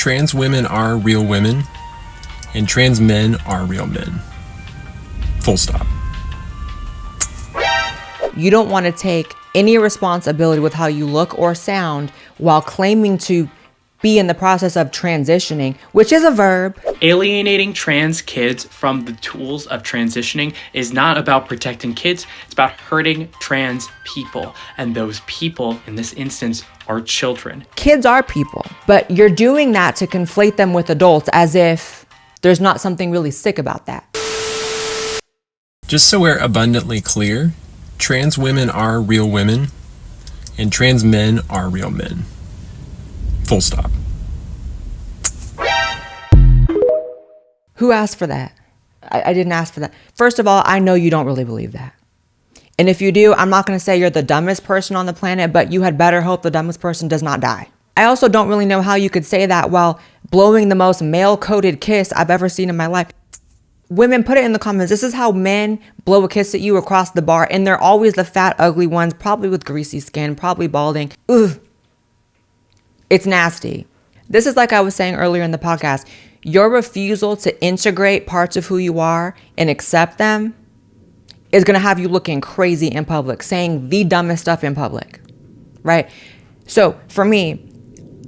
trans women are real women, and trans men are real men. Full stop. You don't want to take any responsibility with how you look or sound while claiming to be in the process of transitioning, which is a verb. Alienating trans kids from the tools of transitioning is not about protecting kids, it's about hurting trans people. And those people, in this instance, are children. Kids are people, but you're doing that to conflate them with adults as if there's not something really sick about that. Just so we're abundantly clear, trans women are real women, and trans men are real men. Full stop. Who asked for that? I didn't ask for that. First of all, I know you don't really believe that. And if you do, I'm not going to say you're the dumbest person on the planet, but you had better hope the dumbest person does not die. I also don't really know how you could say that while blowing the most male-coded kiss I've ever seen in my life. Women, put it in the comments. This is how men blow a kiss at you across the bar, and they're always the fat, ugly ones, probably with greasy skin, probably balding. Ugh. It's nasty. This is like I was saying earlier in the podcast. Your refusal to integrate parts of who you are and accept them is going to have you looking crazy in public, saying the dumbest stuff in public, right? So for me,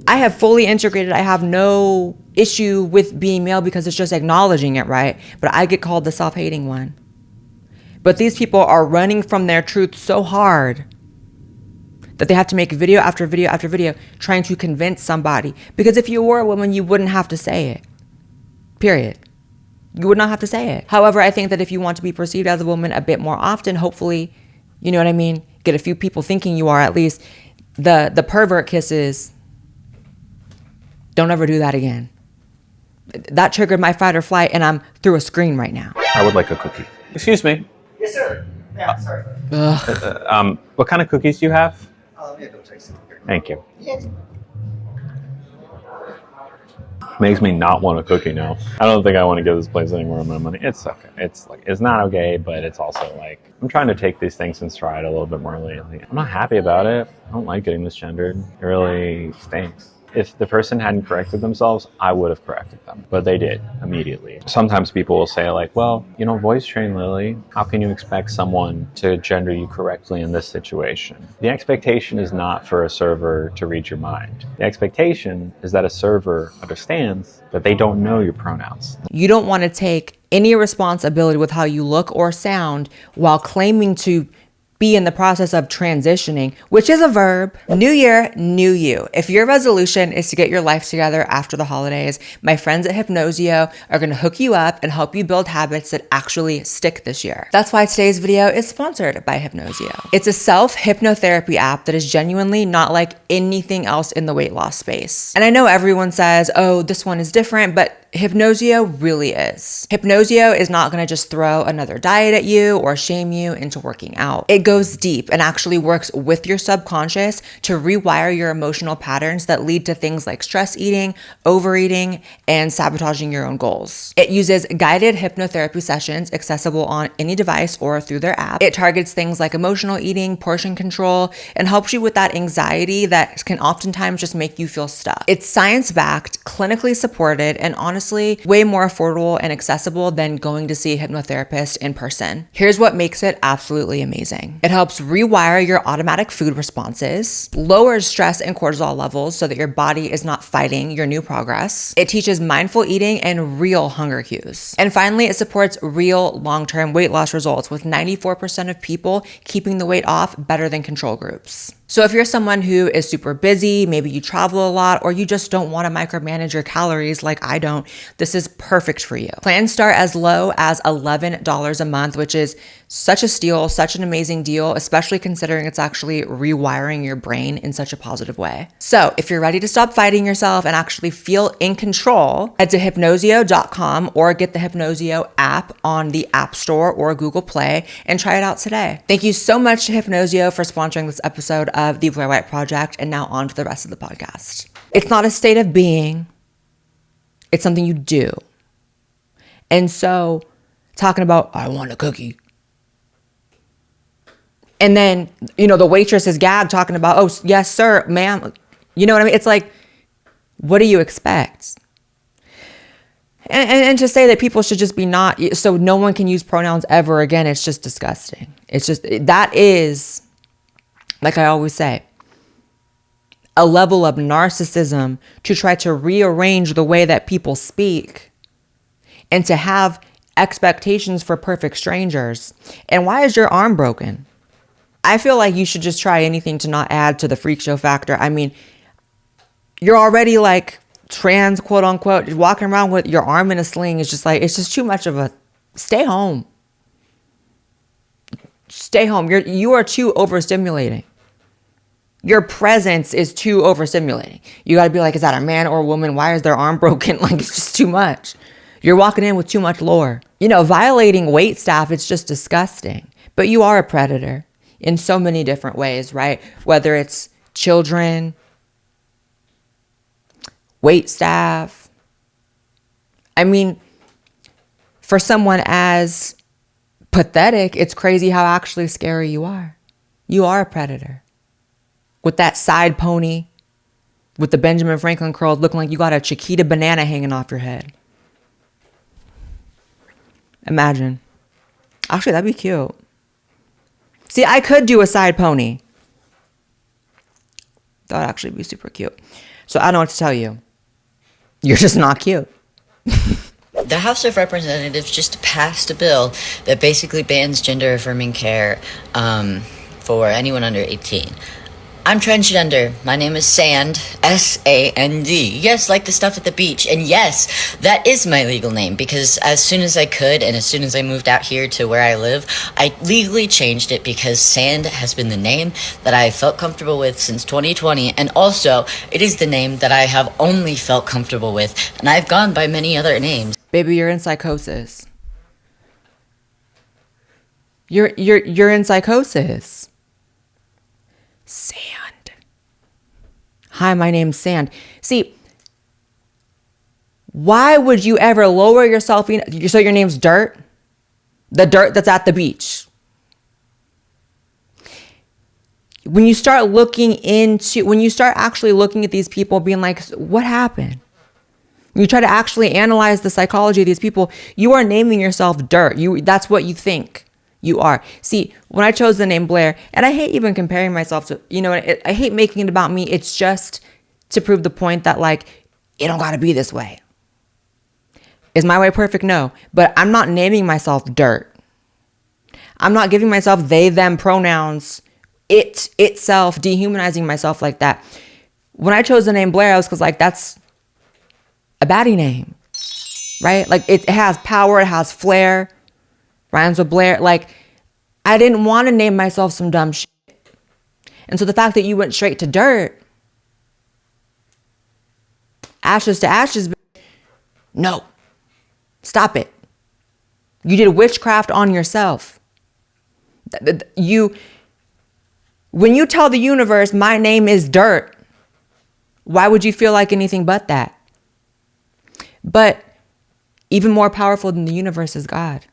I have fully integrated. I have no issue with being male because it's just acknowledging it, right? But I get called the self-hating one. But these people are running from their truth so hard that they have to make video after video after video trying to convince somebody. Because if you were a woman, you wouldn't have to say it. Period. You would not have to say it. However, I think that if you want to be perceived as a woman a bit more often, hopefully, you know what I mean? Get a few people thinking you are at least. The pervert kisses, don't ever do that again. That triggered my fight or flight, and I'm through a screen right now. I would like a cookie. Excuse me. Yes, sir. Yeah, sorry. What kind of cookies do you have? Yeah, go take some. Thank you. Yes. Makes me not want a cookie now. I don't think I want to give this place any more of my money. It's okay. It's not okay, but it's also like, I'm trying to take these things in stride a little bit more lately. I'm not happy about it. I don't like getting misgendered. It really stinks. If the person hadn't corrected themselves, I would have corrected them. But they did, immediately. Sometimes people will say like, well, you know, voice train Lily. How can you expect someone to gender you correctly in this situation? The expectation is not for a server to read your mind. The expectation is that a server understands that they don't know your pronouns. You don't want to take any responsibility with how you look or sound while claiming to be in the process of transitioning, which is a verb. New year, new you. If your resolution is to get your life together after the holidays, my friends at Hypnosio are going to hook you up and help you build habits that actually stick this year. That's why today's video is sponsored by Hypnosio. It's a self-hypnotherapy app that is genuinely not like anything else in the weight loss space. And I know everyone says, oh, this one is different, but Hypnosio really is. Hypnosio is not going to just throw another diet at you or shame you into working out. It goes deep and actually works with your subconscious to rewire your emotional patterns that lead to things like stress eating, overeating, and sabotaging your own goals. It uses guided hypnotherapy sessions accessible on any device or through their app. It targets things like emotional eating, portion control, and helps you with that anxiety that can oftentimes just make you feel stuck. It's science-backed, clinically supported, and honestly, way more affordable and accessible than going to see a hypnotherapist in person. Here's what makes it absolutely amazing. It helps rewire your automatic food responses, lowers stress and cortisol levels so that your body is not fighting your new progress. It teaches mindful eating and real hunger cues. And finally, it supports real long-term weight loss results with 94% of people keeping the weight off better than control groups. So if you're someone who is super busy, maybe you travel a lot, or you just don't want to micromanage your calories like I don't, this is perfect for you. Plans start as low as $11 a month, which is such a steal, such an amazing deal, especially considering it's actually rewiring your brain in such a positive way. So if you're ready to stop fighting yourself and actually feel in control, head to hypnosio.com or get the Hypnosio app on the App Store or Google Play and try it out today. Thank you so much to Hypnosio for sponsoring this episode of the Blaire White Project, and now on to the rest of the podcast. It's not a state of being, it's something you do. And so talking about, I want a cookie. And then, you know, the waitress is gagged talking about, oh, yes, sir, ma'am. You know what I mean? It's like, What do you expect? And to say that people should just be not, so no one can use pronouns ever again, it's just disgusting. It's just, that is, like I always say, a level of narcissism to try to rearrange the way that people speak and to have expectations for perfect strangers. And why is your arm broken? I feel like you should just try anything to not add to the freak show factor. I mean, you're already like trans, quote unquote, walking around with your arm in a sling is just like, it's just too much of a, stay home. Stay home. You are too overstimulating. Your presence is too overstimulating. You got to be like, is that a man or a woman? Why is their arm broken? Like, it's just too much. You're walking in with too much lore. You know, violating wait staff, it's just disgusting. But you are a predator in so many different ways, right? Whether it's children, wait staff. I mean, for someone as pathetic, it's crazy how actually scary you are. You are a predator. With that side pony, with the Benjamin Franklin curls, looking like you got a Chiquita banana hanging off your head. Imagine. Actually, that'd be cute. See, I could do a side pony. That would actually be super cute. So I don't know what to tell you. You're just not cute. The House of Representatives just passed a bill that basically bans gender-affirming care for anyone under 18. I'm transgender. My name is Sand, S-A-N-D. Yes, like the stuff at the beach. And yes, that is my legal name because as soon as I could and as soon as I moved out here to where I live, I legally changed it because Sand has been the name that I felt comfortable with since 2020. And also, it is the name that I have only felt comfortable with. And I've gone by many other names. Baby, you're in psychosis. You're in psychosis. Sand. Hi, my name's Sand. See, why would you ever lower yourself? So your name's Dirt? The dirt that's at the beach. When you start actually looking at these people being like, what happened? You try to actually analyze the psychology of these people, you are naming yourself Dirt. That's what you think you are. See, when I chose the name Blaire, and I hate even comparing myself to, I hate making it about me. It's just to prove the point that like, it don't gotta be this way. Is my way perfect? No, but I'm not naming myself Dirt. I'm not giving myself they, them pronouns, itself, dehumanizing myself like that. When I chose the name Blaire, I was because like, that's a baddie name, right? Like it has power, it has flair, rhymes with Blaire. Like I didn't want to name myself some dumb shit. And so the fact that you went straight to Dirt, ashes to ashes, no, stop it. You did witchcraft on yourself. When you tell the universe, my name is Dirt, why would you feel like anything but that? But even more powerful than the universe is God.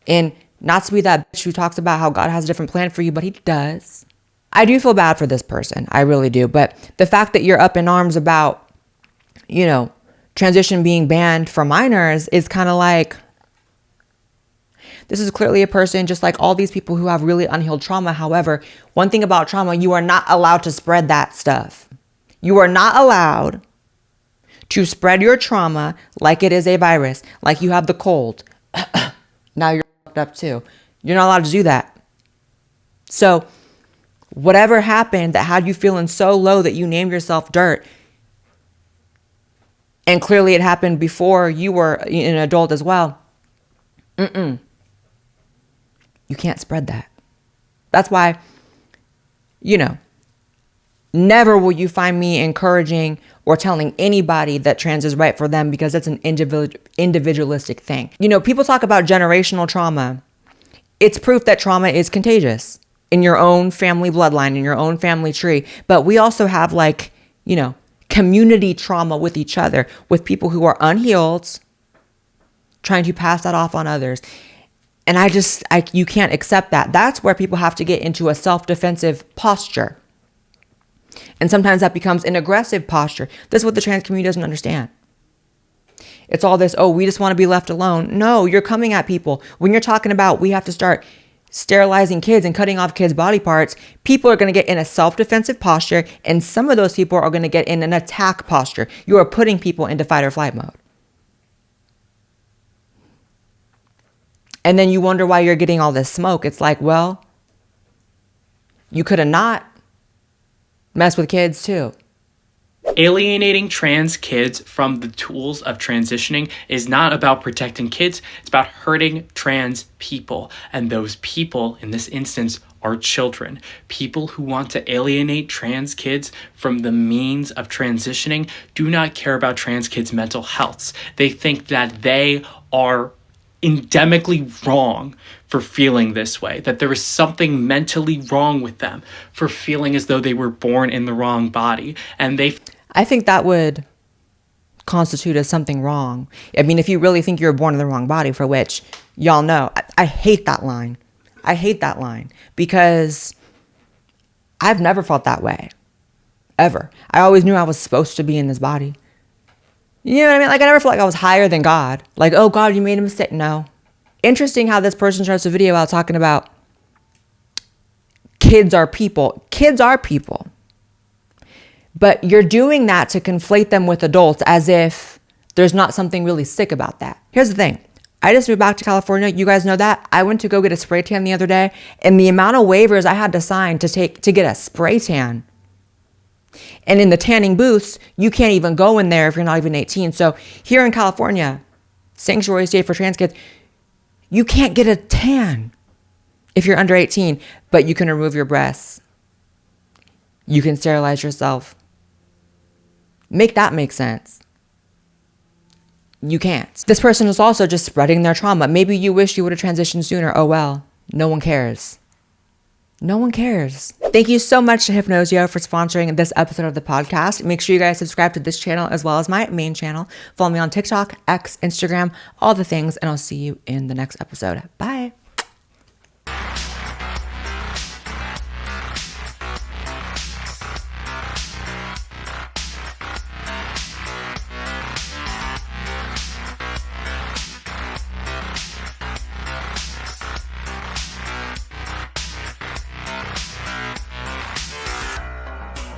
And not to be that bitch who talks about how God has a different plan for you, but he does. I do feel bad for this person. I really do. But the fact that you're up in arms about, transition being banned for minors is kind of like, this is clearly a person just like all these people who have really unhealed trauma. However, one thing about trauma, you are not allowed to spread that stuff. You are not allowed to spread your trauma like it is a virus, like you have the cold. Now you're fucked up too. You're not allowed to do that. So whatever happened that had you feeling so low that you named yourself Dirt, and clearly it happened before you were an adult as well, you can't spread that. That's why, never will you find me encouraging or telling anybody that trans is right for them because it's an individualistic thing. People talk about generational trauma. It's proof that trauma is contagious in your own family bloodline, in your own family tree. But we also have community trauma with each other, with people who are unhealed, trying to pass that off on others. And you can't accept that. That's where people have to get into a self-defensive posture. And sometimes that becomes an aggressive posture. This is what the trans community doesn't understand. It's all this, oh, we just want to be left alone. No, you're coming at people. When you're talking about we have to start sterilizing kids and cutting off kids' body parts, people are going to get in a self-defensive posture, and some of those people are going to get in an attack posture. You are putting people into fight or flight mode. And then you wonder why you're getting all this smoke. It's like, well, you could have not messed with kids too. Alienating trans kids from the tools of transitioning is not about protecting kids. It's about hurting trans people. And those people, in this instance, are children. People who want to alienate trans kids from the means of transitioning do not care about trans kids' mental health. They think that they are endemically wrong for feeling this way, that there is something mentally wrong with them for feeling as though they were born in the wrong body. And I think that would constitute as something wrong. I mean, if you really think you're born in the wrong body, for which y'all know, I hate that line. I hate that line because I've never felt that way, ever. I always knew I was supposed to be in this body. You know what I mean? Like, I never felt like I was higher than God. Like, oh, God, you made a mistake. No. Interesting how this person starts a video out talking about kids are people. Kids are people. But you're doing that to conflate them with adults as if there's not something really sick about that. Here's the thing. I just moved back to California. You guys know that. I went to go get a spray tan the other day, and the amount of waivers I had to sign to get a spray tan. And in the tanning booths, you can't even go in there if you're not even 18. So here in California, sanctuary state for trans kids, you can't get a tan if you're under 18, but you can remove your breasts. You can sterilize yourself. Make that make sense. You can't. This person is also just spreading their trauma. Maybe you wish you would have transitioned sooner. Oh well, no one cares. No one cares. Thank you so much to Hypnosio for sponsoring this episode of the podcast. Make sure you guys subscribe to this channel as well as my main channel. Follow me on TikTok, X, Instagram, all the things, and I'll see you in the next episode. Bye.